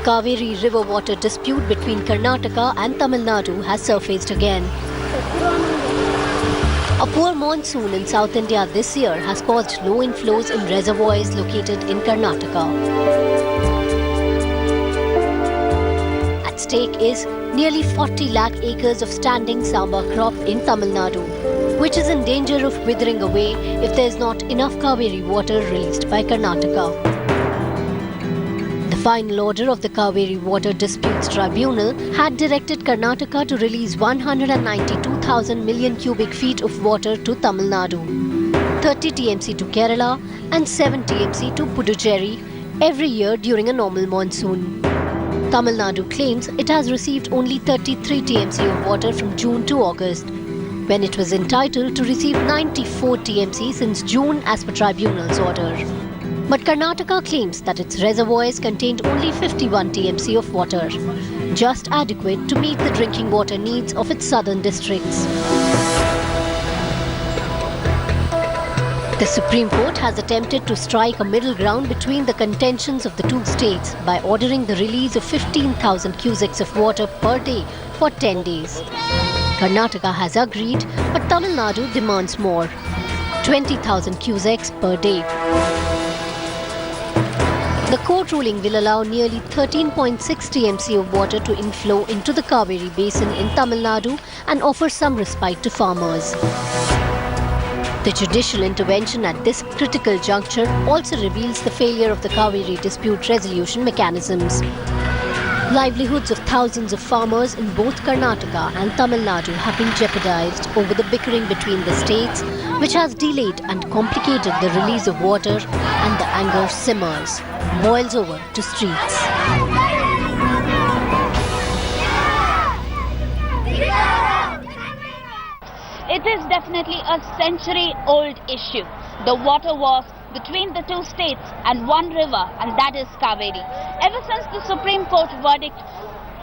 The Cauvery river water dispute between Karnataka and Tamil Nadu has surfaced again. A poor monsoon in South India this year has caused low inflows in reservoirs located in Karnataka. At stake is nearly 40 lakh acres of standing samba crop in Tamil Nadu, which is in danger of withering away if there is not enough Cauvery water released by Karnataka. The final order of the Cauvery Water Disputes Tribunal had directed Karnataka to release 192,000 million cubic feet of water to Tamil Nadu, 30 TMC to Kerala and 7 TMC to Puducherry every year during a normal monsoon. Tamil Nadu claims it has received only 33 TMC of water from June to August, when it was entitled to receive 94 TMC since June as per tribunal's order. But Karnataka claims that its reservoirs contained only 51 TMC of water, just adequate to meet the drinking water needs of its southern districts. The Supreme Court has attempted to strike a middle ground between the contentions of the two states by ordering the release of 15,000 cusecs of water per day for 10 days. Karnataka has agreed, but Tamil Nadu demands more, 20,000 cusecs per day. The court ruling will allow nearly 13.6 TMC of water to inflow into the Cauvery basin in Tamil Nadu and offer some respite to farmers. The judicial intervention at this critical juncture also reveals the failure of the Cauvery dispute resolution mechanisms. Livelihoods of thousands of farmers in both Karnataka and Tamil Nadu have been jeopardized over the bickering between the states, which has delayed and complicated the release of water, and the anger simmers, boils over to streets. It is definitely a century-old issue. The water was between the two states and one river, and that is Cauvery. Ever since the Supreme Court verdict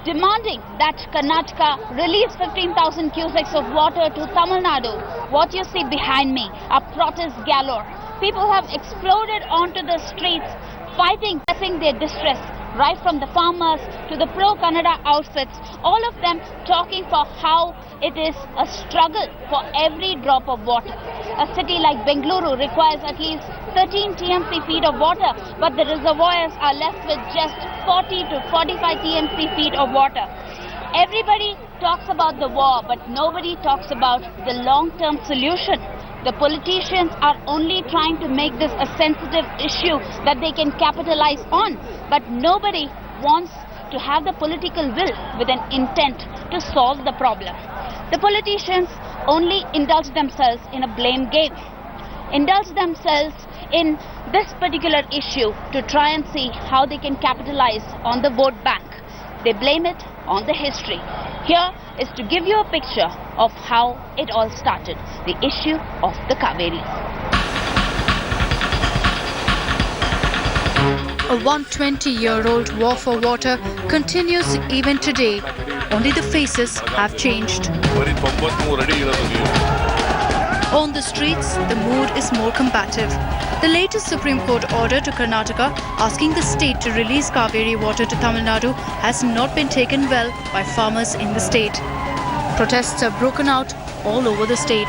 demanding that Karnataka release 15,000 cusecs of water to Tamil Nadu, what you see behind me are protest galore. People have exploded onto the streets, fighting, expressing their distress, right from the farmers to the pro-Kannada outfits, all of them talking for how it is a struggle for every drop of water. A city like Bengaluru requires at least 13 TMC feet of water, but the reservoirs are left with just 40 to 45 TMC feet of water. Everybody talks about the war, but nobody talks about the long-term solution. The politicians are only trying to make this a sensitive issue that they can capitalize on, but nobody wants to have the political will with an intent to solve the problem. The politicians only indulge themselves in a blame game, indulge themselves in this particular issue to try and see how they can capitalize on the vote bank. They blame it on the history. Here is to give you a picture of how it all started, the issue of the Cauvery. A 120-year-old war for water continues even today. Only the faces have changed. On the streets, the mood is more combative. The latest Supreme Court order to Karnataka asking the state to release Cauvery water to Tamil Nadu has not been taken well by farmers in the state. Protests have broken out all over the state.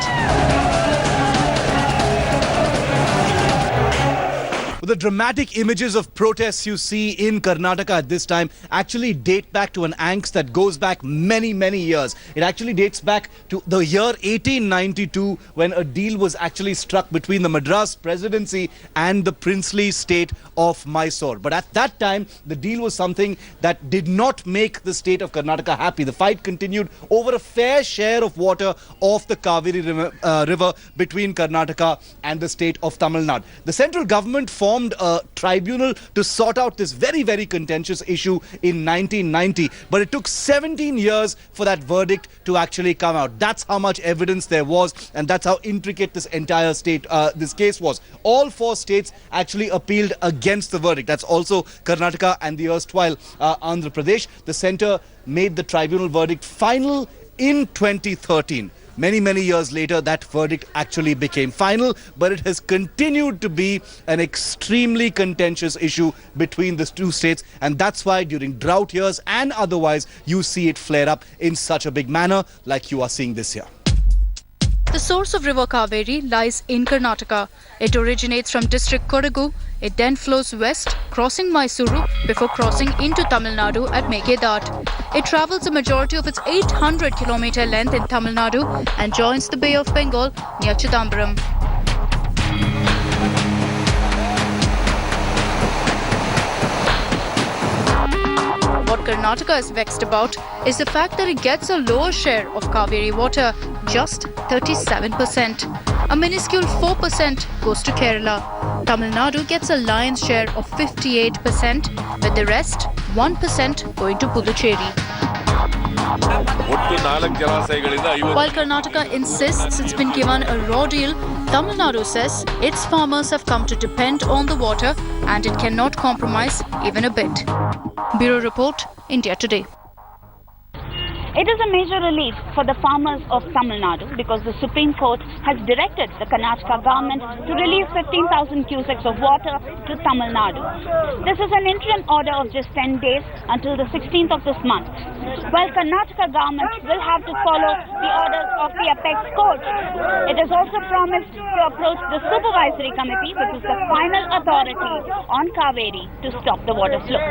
The dramatic images of protests you see in Karnataka at this time actually date back to an angst that goes back many, many years. It actually dates back to the year 1892 when a deal was actually struck between the Madras Presidency and the princely state of Mysore. But at that time, the deal was something that did not make the state of Karnataka happy. The fight continued over a fair share of water of the Cauvery river between Karnataka and the state of Tamil Nadu. The central government formed a tribunal to sort out this very, very contentious issue in 1990. But it took 17 years for that verdict to actually come out. That's how much evidence there was, and that's how intricate this entire this case was. All four states actually appealed against the verdict. That's also Karnataka and the erstwhile Andhra Pradesh. The centre made the tribunal verdict final in 2013. many years later, that verdict actually became final, but it has continued to be an extremely contentious issue between the two states, and that's why during drought years and otherwise, you see it flare up in such a big manner like you are seeing this year. The source of river Cauvery lies in Karnataka. It originates from district Kodagu. It then flows west, crossing Mysuru before crossing into Tamil Nadu at Meghedat. It travels a majority of its 800-kilometer length in Tamil Nadu and joins the Bay of Bengal near Chidambaram. What Karnataka is vexed about is the fact that it gets a lower share of Cauvery water, just 37%. A minuscule 4% goes to Kerala. Tamil Nadu gets a lion's share of 58%, with the rest 1% going to Puducherry. While Karnataka insists it's been given a raw deal, Tamil Nadu says its farmers have come to depend on the water and it cannot compromise even a bit. Bureau Report, India Today. It is a major relief for the farmers of Tamil Nadu because the Supreme Court has directed the Karnataka government to release 15,000 cusecs of water to Tamil Nadu. This is an interim order of just 10 days until the 16th of this month. While Karnataka government will have to follow the orders of the apex court, it has also promised to approach the supervisory committee, which is the final authority on Cauvery, to stop the water flow.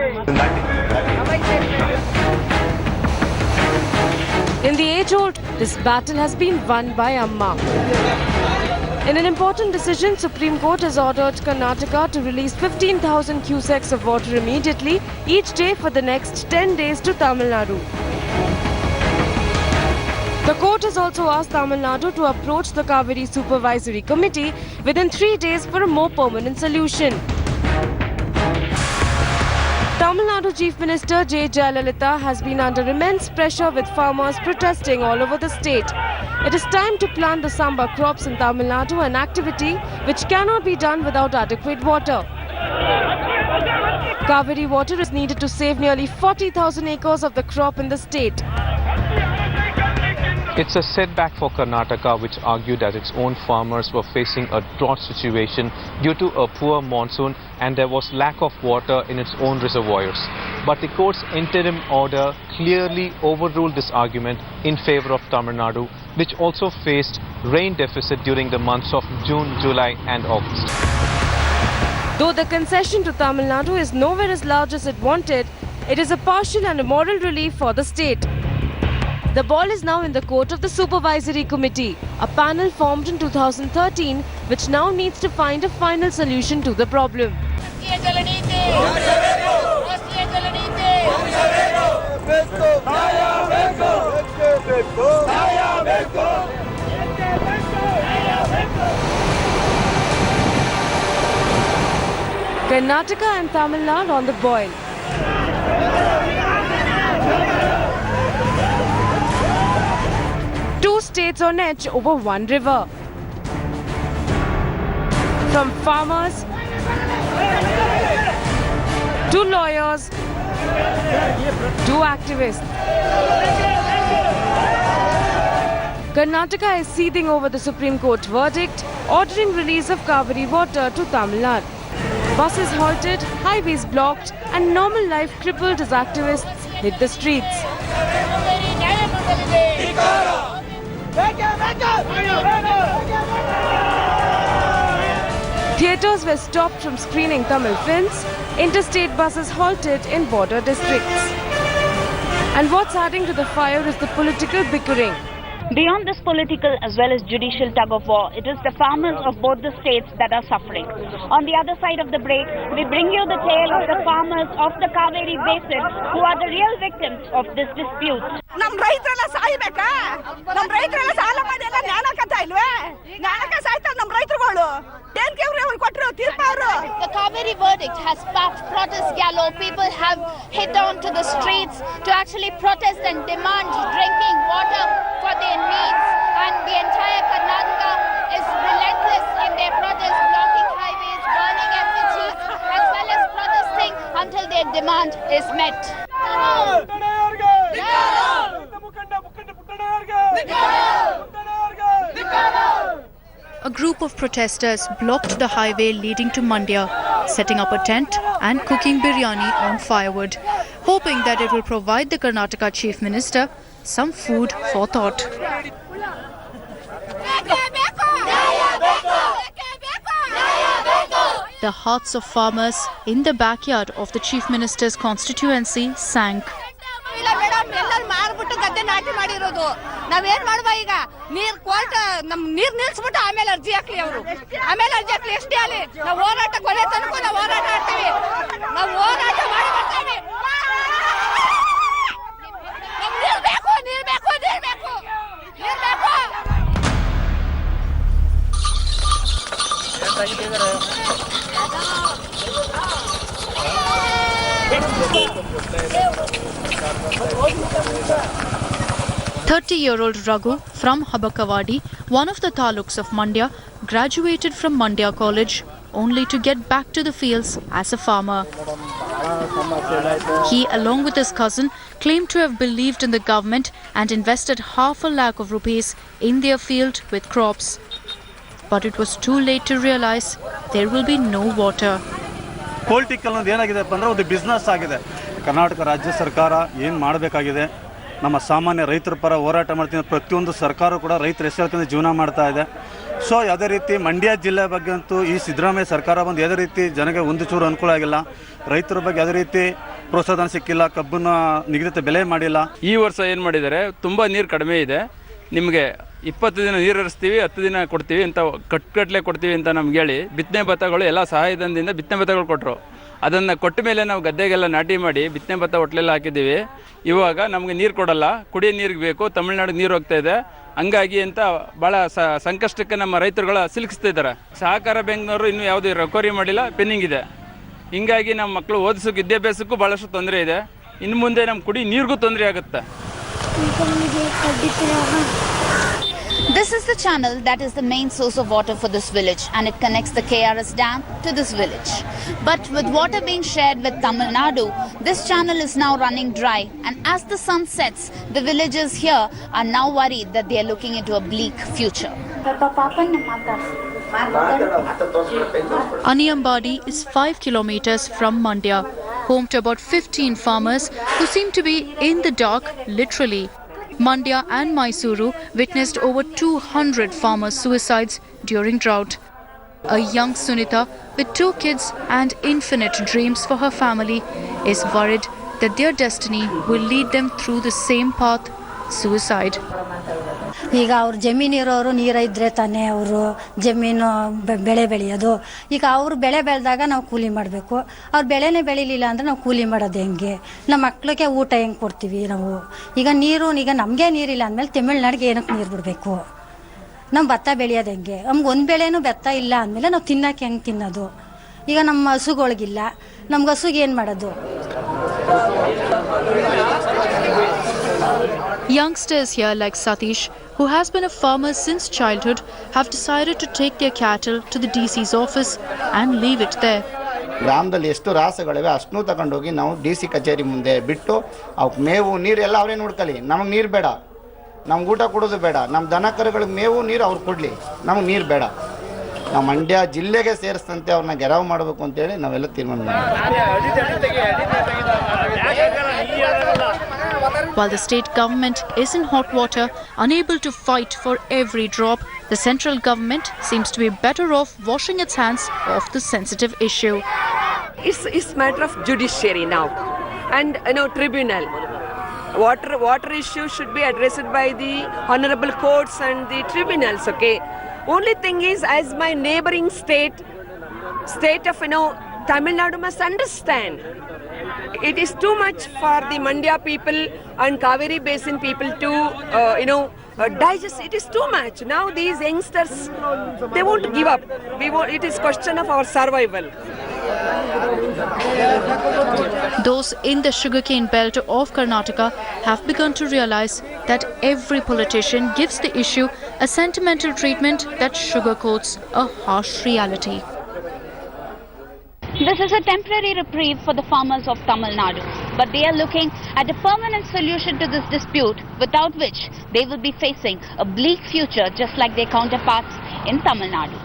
In the age-old, this battle has been won by Amma. In an important decision, Supreme Court has ordered Karnataka to release 15,000 cusecs of water immediately, each day for the next 10 days to Tamil Nadu. The court has also asked Tamil Nadu to approach the Cauvery Supervisory Committee within 3 days for a more permanent solution. Tamil Nadu Chief Minister Jaitley has been under immense pressure with farmers protesting all over the state. It is time to plant the samba crops in Tamil Nadu, an activity which cannot be done without adequate water. Cauvery water is needed to save nearly 40,000 acres of the crop in the state. It's a setback for Karnataka, which argued that its own farmers were facing a drought situation due to a poor monsoon and there was lack of water in its own reservoirs. But the court's interim order clearly overruled this argument in favor of Tamil Nadu, which also faced rain deficit during the months of June, July and August. Though the concession to Tamil Nadu is nowhere as large as it wanted, it is a partial and a moral relief for the state. The ball is now in the court of the Supervisory Committee, a panel formed in 2013 which now needs to find a final solution to the problem. Karnataka and Tamil Nadu on the boil. Two states on edge over one river. From farmers to lawyers to activists. Karnataka is seething over the Supreme Court verdict ordering release of Cauvery water to Tamil Nadu. Buses halted, highways blocked and normal life crippled as activists hit the streets. Theatres were stopped from screening Tamil films, interstate buses halted in border districts. And what's adding to the fire is the political bickering. Beyond this political as well as judicial tug of war, it is the farmers of both the states that are suffering. On the other side of the break, we bring you the tale of the farmers of the Cauvery Basin who are the real victims of this dispute. The Cauvery verdict has sparked protest galore. People have hit on to the streets to actually protest and demand drinking water for their needs, and the entire Karnataka is relentless in their protest, blocking highways, burning effigies, as well as protesting until their demand is met. a group of protesters blocked the highway leading to Mandya, setting up a tent and cooking biryani on firewood, hoping that it will provide the Karnataka Chief Minister some food for thought. The hearts of farmers in the backyard of the Chief Minister's constituency sank. "30-year-old Raghu from Habakawadi, one of the taluks of Mandya, graduated from Mandya College only to get back to the fields as a farmer. He, along with his cousin, claimed to have believed in the government and invested ₹500,000 in their field with crops. But it was too late to realize there will be no water." Political ಅನ್ನೋದು ಏನಾಗಿದೆಪ್ಪ ಅಂದರೆ ಒಂದು business ಆಗಿದೆ. ಕರ್ನಾಟಕ ರಾಜ್ಯ ಸರ್ಕಾರ ಏನು ಮಾಡಬೇಕಾಗಿದೆ, ನಮ್ಮ ಸಾಮಾನ್ಯ ರೈತರ ಪರ ಹೋರಾಟ ಮಾಡ್ತೀನಿ, ಪ್ರತಿಯೊಂದು ಸರ್ಕಾರ ಕೂಡ ರೈತರ ಹೆಸರು ಜೀವನ ಮಾಡ್ತಾ ಇದೆ. ಸೊ ಯಾವುದೇ ರೀತಿ ಮಂಡ್ಯ ಜಿಲ್ಲೆ ಬಗ್ಗೆ ಅಂತೂ ಈ ಸಿದ್ದರಾಮಯ್ಯ ಸರ್ಕಾರ ಬಂದು ಯಾವುದೇ ರೀತಿ ಜನಗೆ ಒಂದು ಚೂರು ಅನುಕೂಲ ಆಗಿಲ್ಲ. ರೈತರ ಬಗ್ಗೆ ಯಾವುದೇ ರೀತಿ ಪ್ರೋತ್ಸಾಹನ ಸಿಕ್ಕಿಲ್ಲ, ಕಬ್ಬನ್ನು ನಿಗದಿತ ಬೆಲೆ ಮಾಡಿಲ್ಲ. ಈ ವರ್ಷ ಏನು ಮಾಡಿದ್ದಾರೆ, ತುಂಬ ನೀರು ಕಡಿಮೆ ಇದೆ, ನಿಮಗೆ 20 ದಿನ ನೀರು ಹರಿಸ್ತೀವಿ, 10 ದಿನ ಕೊಡ್ತೀವಿ ಅಂತ ಕಟ್ಕಟ್ಲೆ ಕೊಡ್ತೀವಿ ಅಂತ ನಮ್ಗೆ ಹೇಳಿ ಬಿತ್ತನೆ ಭತ್ತಗಳು ಎಲ್ಲ ಸಹಾಯಧನದಿಂದ ಬಿತ್ತನೆ ಭತ್ತಗಳು ಕೊಟ್ಟರು. ಅದನ್ನು ಕೊಟ್ಟ ಮೇಲೆ ನಾವು ಗದ್ದೆಗೆಲ್ಲ ನಾಟಿ ಮಾಡಿ ಬಿತ್ತನೆ ಭತ್ತ ಒಟ್ಲೆಲ್ಲ ಹಾಕಿದ್ದೀವಿ. ಇವಾಗ ನಮಗೆ ನೀರು ಕೊಡಲ್ಲ, ಕುಡಿಯೋ ನೀರಿಗೆ ಬೇಕು, ತಮಿಳ್ನಾಡಿಗೆ ನೀರು ಹೋಗ್ತಾ ಇದೆ. ಹಂಗಾಗಿ ಅಂತ ಭಾಳ ಸಂಕಷ್ಟಕ್ಕೆ ನಮ್ಮ ರೈತರುಗಳ ಸಿಲುಕಿಸ್ತಾ ಇದ್ದಾರೆ. ಸಹಕಾರ ಬ್ಯಾಂಕ್ನವರು ಇನ್ನೂ ಯಾವುದೇ ರಿಕವರಿ ಮಾಡಿಲ್ಲ, ಪೆಂಡಿಂಗ್ ಇದೆ. ಹಿಂಗಾಗಿ ನಮ್ಮ ಮಕ್ಕಳು ಓದಿಸೋಕೆ ವಿದ್ಯಾಭ್ಯಾಸಕ್ಕೂ ಭಾಳಷ್ಟು ತೊಂದರೆ ಇದೆ. ಇನ್ನು ಮುಂದೆ ನಮ್ಮ ಕುಡಿ ನೀರಿಗೂ ತೊಂದರೆ ಆಗುತ್ತೆ. This is the channel that is the main source of water for this village, and it connects the KRS dam to this village. But with water being shared with Tamil Nadu, this channel is now running dry, and as the sun sets, the villagers here are now worried that they are looking into a bleak future. Aniyambadi is 5 kilometers from Mandya, home to about 15 farmers who seem to be in the dark, literally. Mandya and Mysuru witnessed over 200 farmer suicides during drought. A young Sunita with 2 kids and infinite dreams for her family is worried that their destiny will lead them through the same path, suicide. ಈಗ ಅವ್ರ ಜಮೀನಿರೋರು ನೀರು ಇದ್ದರೆ ತಾನೇ ಅವರು ಜಮೀನು ಬೆಳೆ ಬೆಳೆಯೋದು. ಈಗ ಅವರು ಬೆಳೆ ಬೆಳೆದಾಗ ನಾವು ಕೂಲಿ ಮಾಡಬೇಕು. ಅವ್ರು ಬೆಳೆನೇ ಬೆಳಿಲಿಲ್ಲ ಅಂದರೆ ನಾವು ಕೂಲಿ ಮಾಡೋದು ಹೆಂಗೆ? ನಮ್ಮ ಮಕ್ಳಿಗೆ ಊಟ ಹೆಂಗೆ ಕೊಡ್ತೀವಿ ನಾವು? ಈಗ ನಮಗೆ ನೀರಿಲ್ಲ ಅಂದಮೇಲೆ ತಮಿಳ್ನಾಡಿಗೆ ಏನಕ್ಕೆ ನೀರು ಬಿಡಬೇಕು? ನಮ್ಮ ಭತ್ತ ಬೆಳೆಯೋದು ಹೆಂಗೆ? ನಮ್ಗೆ ಒಂದು ಬೆಳೆನೂ ಭತ್ತ ಇಲ್ಲ ಅಂದಮೇಲೆ ನಾವು ತಿನ್ನೋಕೆ ಹೆಂಗೆ ತಿನ್ನೋದು? ಈಗ ನಮ್ಮ ಹಸುಗಳಿಗಿಲ್ಲ, ನಮ್ಗೆ ಹಸುಗೆ ಏನು ಮಾಡೋದು? Youngsters here like Satish, who has been a farmer since childhood, have decided to take their cattle to the DC's office and leave it there. ಗ್ರಾಮದಲ್ಲಿ ಎಷ್ಟು ರಾಸುಗಳಿವೆ ಅಷ್ಟನ್ನೂ ತಗೊಂಡೋಗಿ ನಾವು DC ಕಚೇರಿ ಮುಂದೆ ಬಿಟ್ಟು ಅವಕ್ಕೆ ಮೇವು ನೀರು ಎಲ್ಲ ಅವರೇ ನೋಡ್ಕೊಳ್ಳಿ. ನಮಗೆ ನೀರು ಬೇಡ, ನಮ್ಗೆ ಊಟ ಕೊಡೋದು ಬೇಡ, ನಮ್ಮ ದನ ಕರುಗಳಿಗೆ ಮೇವು ನೀರು ಅವ್ರು ಕೊಡಲಿ, ನಮಗೆ ನೀರು ಬೇಡ. ನಾವು ಮಂಡ್ಯ ಜಿಲ್ಲೆಗೆ ಸೇರಿಸಿದಂತೆ ಅವ್ರನ್ನ ಗೆರವು ಮಾಡಬೇಕು ಅಂತೇಳಿ ನಾವೆಲ್ಲ ತೀರ್ಮಾನ ಮಾಡಿದ್ವಿ. While the state government is in hot water, unable to fight for every drop, the central government seems to be better off washing its hands of the sensitive issue. It's matter of judiciary now, and tribunal. Water issue should be addressed by the honorable courts and the tribunals. Okay. Only thing is, as my neighboring state of Tamil Nadu must understand. It is too much for the Mandya people and Cauvery Basin people to, digest. It is too much. Now these youngsters, they won't give up. It is question of our survival. Those in the sugarcane belt of Karnataka have begun to realize that every politician gives the issue a sentimental treatment that sugarcoats a harsh reality. This is a temporary reprieve for the farmers of Tamil Nadu, but they are looking at a permanent solution to this dispute, without which they will be facing a bleak future just like their counterparts in Tamil Nadu.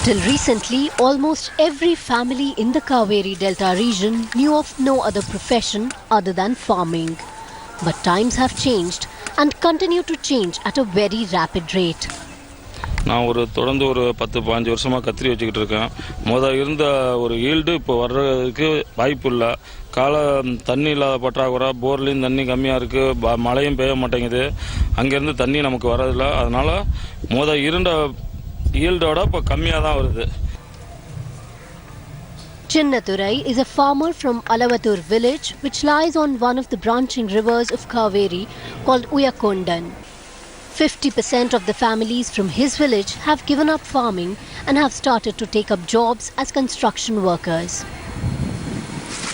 Till recently, almost every family in the Cauvery Delta region knew of no other profession other than farming. But times have changed and continue to change at a very rapid rate. நான் தொடர்ந்து ஒரு 10-15 வருஷமாக கத்திரி வச்சுக்கிட்டு இருக்கேன். முதல் இருந்த ஒரு ஈல்டு இப்போ வர்றதுக்கு வாய்ப்பு இல்லை. தண்ணி இல்லாத பற்றாக்குறை, போர்லேயும் தண்ணி கம்மியாக இருக்குது, மழையும் பெய்ய மாட்டேங்குது, அங்கேருந்து தண்ணி நமக்கு வரதில்லை. அதனால் முதல் இருந்த ஈல்டோட இப்போ கம்மியாக தான் வருது. Chinnathurai is a farmer from Alavatur village which lies on one of the branching rivers of Cauvery called Uyakondan. 50% of the families from his village have given up farming and have started to take up jobs as construction workers.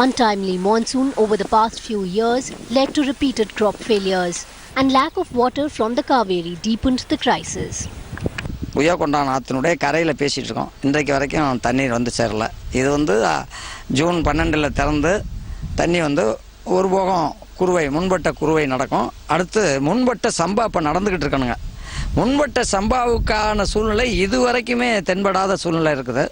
Untimely monsoon over the past few years led to repeated crop failures, and lack of water from the Cauvery deepened the crisis. Uyarkondan ஆற்றினுடைய கரையில் பேசிகிட்டு இருக்கோம். இன்றைக்கு வரைக்கும் தண்ணீர் சேரல. இது June 12 திறந்து தண்ணி ஒரு போகம் குறுவை, முன்பட்ட குறுவை நடக்கும். அடுத்து முன்பட்ட சம்பா இப்போ நடந்துக்கிட்டு இருக்கணுங்க. முன்பட்ட சம்பாவுக்கான சூழ்நிலை இதுவரைக்குமே தென்படாத சூழ்நிலை இருக்குது.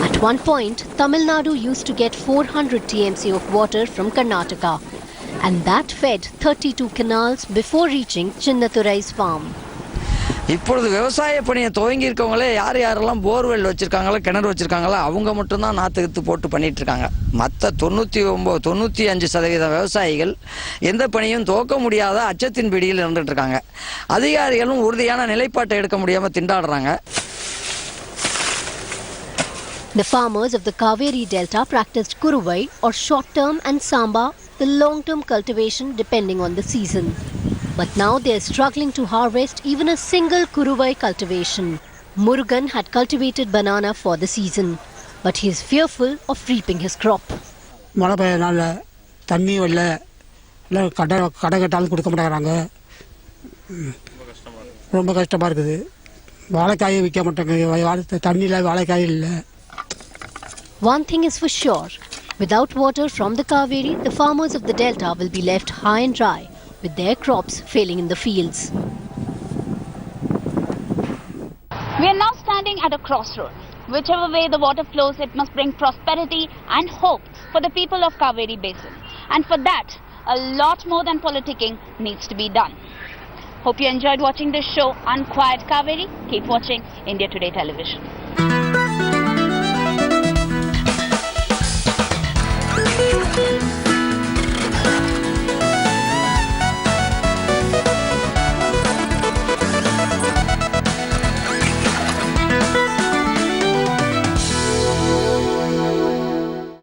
At one point, Tamil Nadu used to get 400 TMC of water from Karnataka. And that fed 32 canals before reaching Chinnatthurai's farm. இப்பொழுது விவசாய பணியை துவங்கி இருக்கவங்களே யாரெல்லாம் போர்வெல் வச்சிருக்காங்களோ, கிணறு வச்சிருக்காங்களோ அவங்க மட்டும்தான் நாற்று போட்டு பண்ணிட்டு இருக்காங்க. மற்ற 95% விவசாயிகள் எந்த பணியும் துவக்க முடியாத அச்சத்தின் பிடியில் இருந்துட்டு இருக்காங்க. அதிகாரிகளும் உறுதியான நிலைப்பாட்டை எடுக்க முடியாம திண்டாடுறாங்க. The farmers of the Cauvery Delta practiced Kuruvai or short-term and Samba, the long-term cultivation depending on the season. But now they are struggling to harvest even a single Kuruvai cultivation. Murugan had cultivated banana for the season, but he is fearful of reaping his crop. மழை பெய்யனால தண்ணி வரல, இல்லை கடை கட்டாலும் கொடுக்க மாட்டேங்கிறாங்க. ரொம்ப கஷ்டமாக இருக்குது. வாழைக்காயை விற்க மாட்டாங்க, தண்ணியில் வாழைக்காய் இல்லை. One thing is for sure, without water from the Cauvery, the farmers of the Delta will be left high and dry, with their crops failing in the fields. We are now standing at a crossroad. Whichever way the water flows, it must bring prosperity and hope for the people of Cauvery Basin. And for that, a lot more than politicking needs to be done. Hope you enjoyed watching this show, Unquiet Cauvery. Keep watching India Today Television.